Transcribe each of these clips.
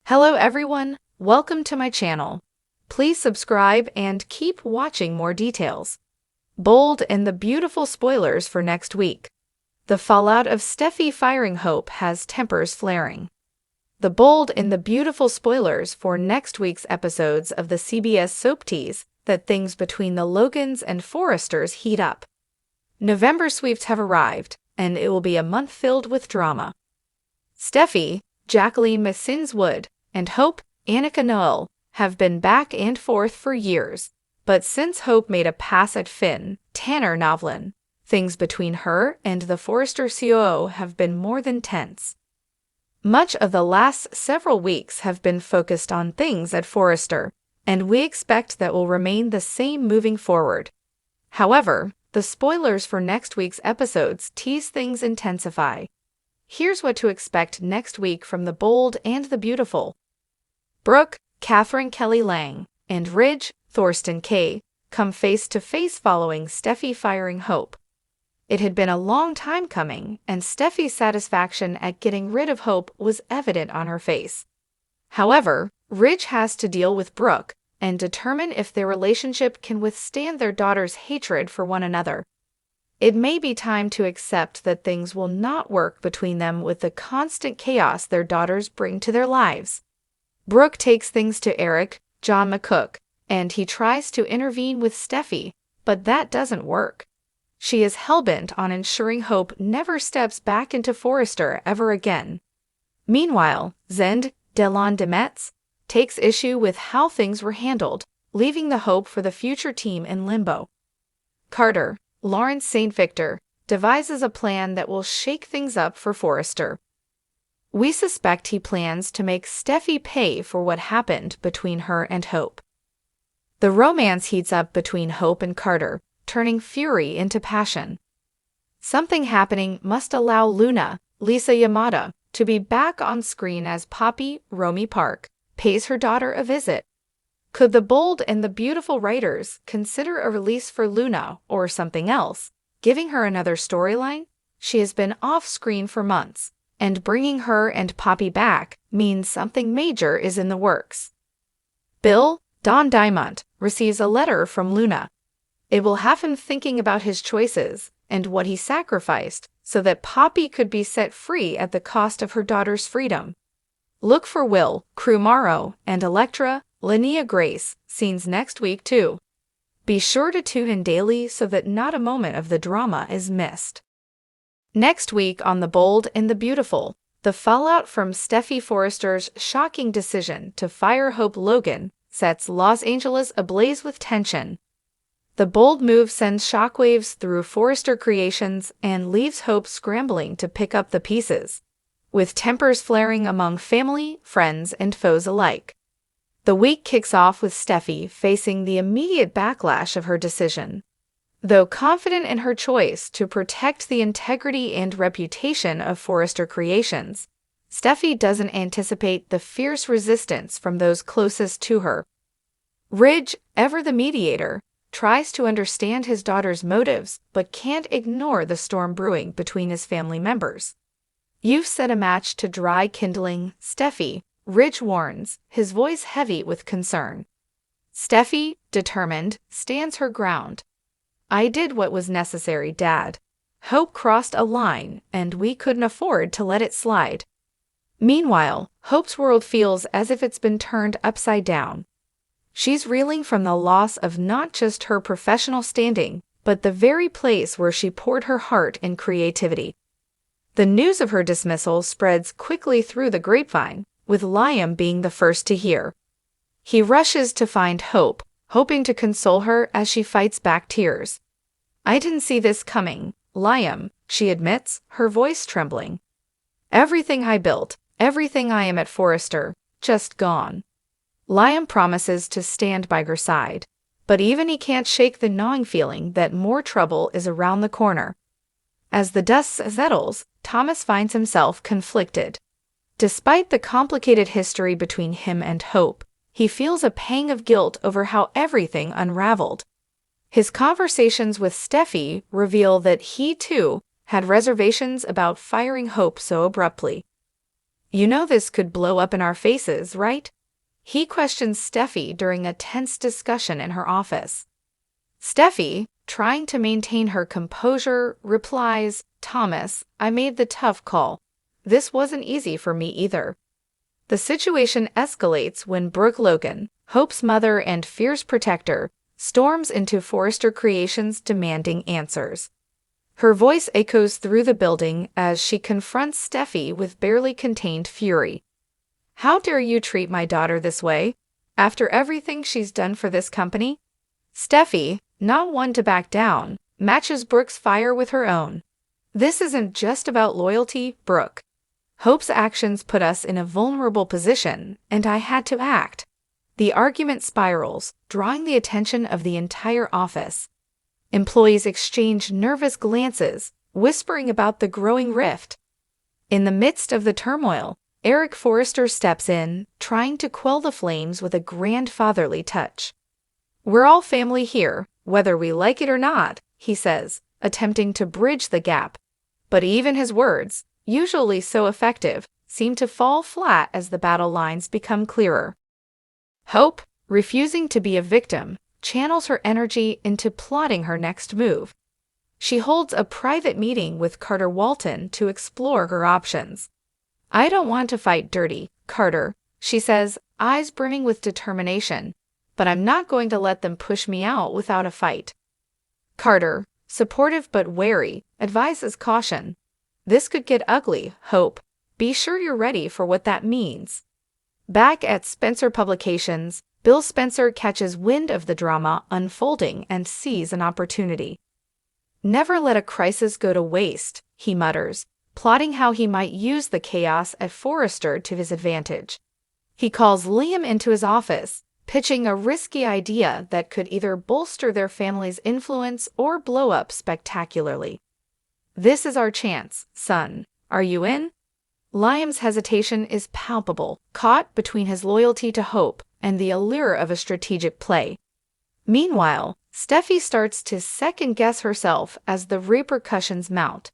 Hello everyone, welcome to my channel. Please subscribe and keep watching more details. Bold and the beautiful spoilers for next week. The fallout of Steffy firing Hope has tempers flaring. The bold and the beautiful spoilers for next week's episodes of the CBS soap tease that things between the Logans and Forresters heat up. November sweeps have arrived, and it will be a month filled with drama. Steffy, Jacqueline Massinswood, and Hope, Annika Noel, have been back and forth for years, but since Hope made a pass at Finn, Tanner Novlin, things between her and the Forrester COO have been more than tense. Much of the last several weeks have been focused on things at Forrester, and we expect that will remain the same moving forward. However, the spoilers for next week's episodes tease things intensify. Here's what to expect next week from the bold and the beautiful. Brooke, Catherine Kelly Lang, and Ridge, Thorsten Kaye, come face to face following Steffy firing Hope. It had been a long time coming, and Steffy's satisfaction at getting rid of Hope was evident on her face. However, Ridge has to deal with Brooke and determine if their relationship can withstand their daughter's hatred for one another. It may be time to accept that things will not work between them with the constant chaos their daughters bring to their lives. Brooke takes things to Eric, John McCook, and he tries to intervene with Steffy, but that doesn't work. She is hellbent on ensuring Hope never steps back into Forrester ever again. Meanwhile, Zend, Delon Demetz, takes issue with how things were handled, leaving the hope for the future team in limbo. Carter, Lawrence St. Victor, devises a plan that will shake things up for Forrester. We suspect he plans to make Steffy pay for what happened between her and Hope. The romance heats up between Hope and Carter, turning fury into passion. Something happening must allow Luna, Lisa Yamada, to be back on screen as Poppy, Romy Park, pays her daughter a visit. Could the bold and the beautiful writers consider a release for Luna or something else, giving her another storyline? She has been off-screen for months, and bringing her and Poppy back means something major is in the works. Bill, Don Diamond, receives a letter from Luna. It will have him thinking about his choices and what he sacrificed so that Poppy could be set free at the cost of her daughter's freedom. Look for Will, Crew Morrow, and Electra, Linnea Grace scenes next week too. Be sure to tune in daily so that not a moment of the drama is missed. Next week on The Bold and the Beautiful, the fallout from Steffy Forrester's shocking decision to fire Hope Logan sets Los Angeles ablaze with tension. The bold move sends shockwaves through Forrester Creations and leaves Hope scrambling to pick up the pieces, with tempers flaring among family, friends, and foes alike. The week kicks off with Steffy facing the immediate backlash of her decision. Though confident in her choice to protect the integrity and reputation of Forrester Creations, Steffy doesn't anticipate the fierce resistance from those closest to her. Ridge, ever the mediator, tries to understand his daughter's motives but can't ignore the storm brewing between his family members. You've set a match to dry kindling, Steffy, Ridge warns, his voice heavy with concern. Steffy, determined, stands her ground. I did what was necessary, Dad. Hope crossed a line, and we couldn't afford to let it slide. Meanwhile, Hope's world feels as if it's been turned upside down. She's reeling from the loss of not just her professional standing, but the very place where she poured her heart and creativity. The news of her dismissal spreads quickly through the grapevine, with Liam being the first to hear. He rushes to find Hope, hoping to console her as she fights back tears. I didn't see this coming, Liam, she admits, her voice trembling. Everything I built, everything I am at Forrester, just gone. Liam promises to stand by her side, but even he can't shake the gnawing feeling that more trouble is around the corner. As the dust settles, Thomas finds himself conflicted. Despite the complicated history between him and Hope, he feels a pang of guilt over how everything unraveled. His conversations with Steffy reveal that he, too, had reservations about firing Hope so abruptly. You know this could blow up in our faces, right? He questions Steffy during a tense discussion in her office. Steffy, trying to maintain her composure, replies, "Thomas, I made the tough call. This wasn't easy for me either." The situation escalates when Brooke Logan, Hope's mother and fierce protector, storms into Forrester Creations demanding answers. Her voice echoes through the building as she confronts Steffy with barely contained fury. "How dare you treat my daughter this way, after everything she's done for this company?" Steffy, not one to back down, matches Brooke's fire with her own. "This isn't just about loyalty, Brooke. Hope's actions put us in a vulnerable position, and I had to act." The argument spirals, drawing the attention of the entire office. Employees exchange nervous glances, whispering about the growing rift. In the midst of the turmoil, Eric Forrester steps in, trying to quell the flames with a grandfatherly touch. "We're all family here, whether we like it or not," he says, attempting to bridge the gap. But even his words, usually so effective, seem to fall flat as the battle lines become clearer. Hope, refusing to be a victim, channels her energy into plotting her next move. She holds a private meeting with Carter Walton to explore her options. "I don't want to fight dirty, Carter," she says, eyes brimming with determination, "but I'm not going to let them push me out without a fight." Carter, supportive but wary, advises caution. "This could get ugly, Hope. Be sure you're ready for what that means." Back at Spencer Publications, Bill Spencer catches wind of the drama unfolding and sees an opportunity. "Never let a crisis go to waste," he mutters, plotting how he might use the chaos at Forrester to his advantage. He calls Liam into his office, pitching a risky idea that could either bolster their family's influence or blow up spectacularly. "This is our chance, son. Are you in?" Liam's hesitation is palpable, caught between his loyalty to Hope and the allure of a strategic play. Meanwhile, Steffy starts to second-guess herself as the repercussions mount.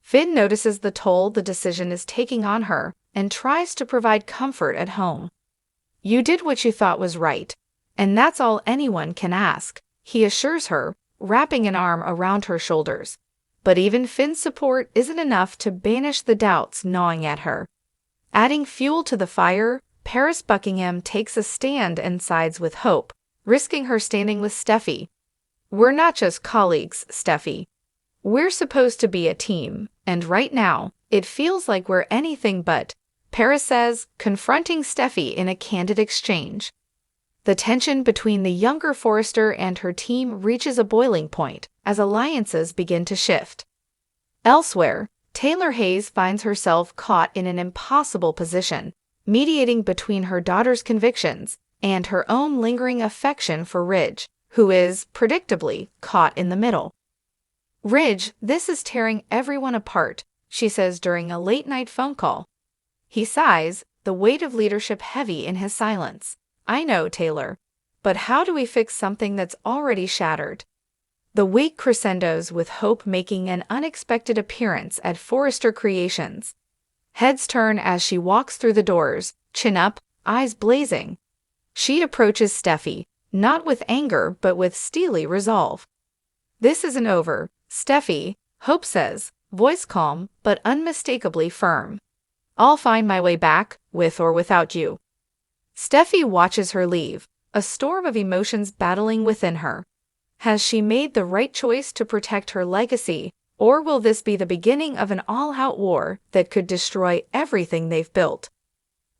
Finn notices the toll the decision is taking on her and tries to provide comfort at home. "You did what you thought was right, and that's all anyone can ask," he assures her, wrapping an arm around her shoulders. But even Finn's support isn't enough to banish the doubts gnawing at her. Adding fuel to the fire, Paris Buckingham takes a stand and sides with Hope, risking her standing with Steffy. "We're not just colleagues, Steffy. We're supposed to be a team, and right now, it feels like we're anything but," Paris says, confronting Steffy in a candid exchange. The tension between the younger Forrester and her team reaches a boiling point as alliances begin to shift. Elsewhere, Taylor Hayes finds herself caught in an impossible position, mediating between her daughter's convictions and her own lingering affection for Ridge, who is, predictably, caught in the middle. "Ridge, this is tearing everyone apart," she says during a late-night phone call. He sighs, the weight of leadership heavy in his silence. "I know, Taylor. But how do we fix something that's already shattered?" The week crescendos with Hope making an unexpected appearance at Forrester Creations. Heads turn as she walks through the doors, chin up, eyes blazing. She approaches Steffy, not with anger but with steely resolve. "This isn't over, Steffy," Hope says, voice calm but unmistakably firm. "I'll find my way back, with or without you." Steffy watches her leave, a storm of emotions battling within her. Has she made the right choice to protect her legacy, or will this be the beginning of an all-out war that could destroy everything they've built?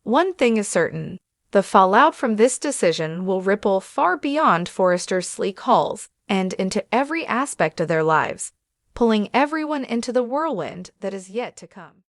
One thing is certain, the fallout from this decision will ripple far beyond Forrester's sleek halls and into every aspect of their lives, pulling everyone into the whirlwind that is yet to come.